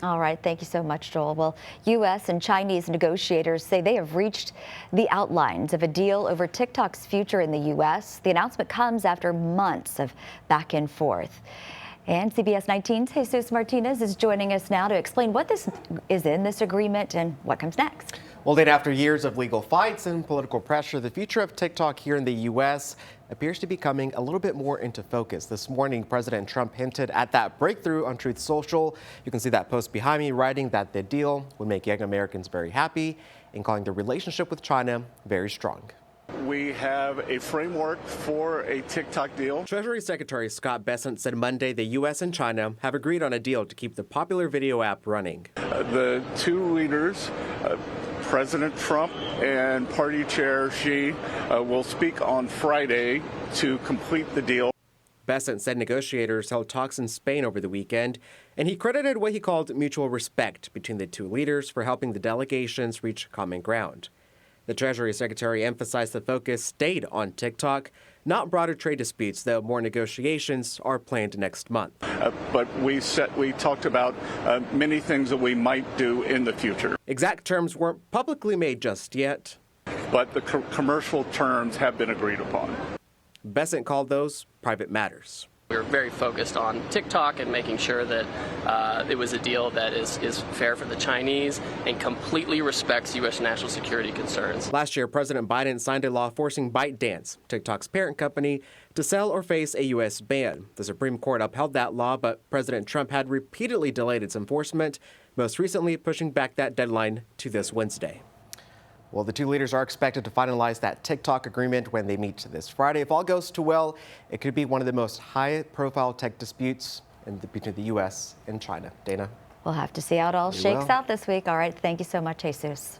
All right, thank you so much, Joel. Well, U.S. and Chinese negotiators say they have reached the outlines of a deal over TikTok's future in the U.S. The announcement comes after months of back and forth. And CBS 19's Jesus Martinez is joining us now to explain what this is in this agreement and what comes next. Well, then after years of legal fights and political pressure, the future of TikTok here in the U.S. appears to be coming a little bit more into focus. This morning, President Trump hinted at that breakthrough on Truth Social. You can see that post behind me, writing that the deal would make young Americans very happy and calling the relationship with China very strong. We have a framework for a TikTok deal. Treasury Secretary Scott Bessent said Monday the U.S. and China have agreed on a deal to keep the popular video app running. The two leaders, President Trump and Party Chair Xi, will speak on Friday to complete the deal. Bessent said negotiators held talks in Spain over the weekend, and he credited what he called mutual respect between the two leaders for helping the delegations reach common ground. The Treasury Secretary emphasized the focus stayed on TikTok, not broader trade disputes, though more negotiations are planned next month. But we talked about many things that we might do in the future. Exact terms weren't publicly made just yet, but the commercial terms have been agreed upon. Bessent called those private matters. We were very focused on TikTok and making sure that it was a deal that is fair for the Chinese and completely respects U.S. national security concerns. Last year, President Biden signed a law forcing ByteDance, TikTok's parent company, to sell or face a U.S. ban. The Supreme Court upheld that law, but President Trump had repeatedly delayed its enforcement, most recently pushing back that deadline to this Wednesday. Well, the two leaders are expected to finalize that TikTok agreement when they meet this Friday. If all goes too well, it could be one of the most high-profile tech disputes between the U.S. and China. Dana? We'll have to see how it all shakes out this week. All right, thank you so much, Jesus.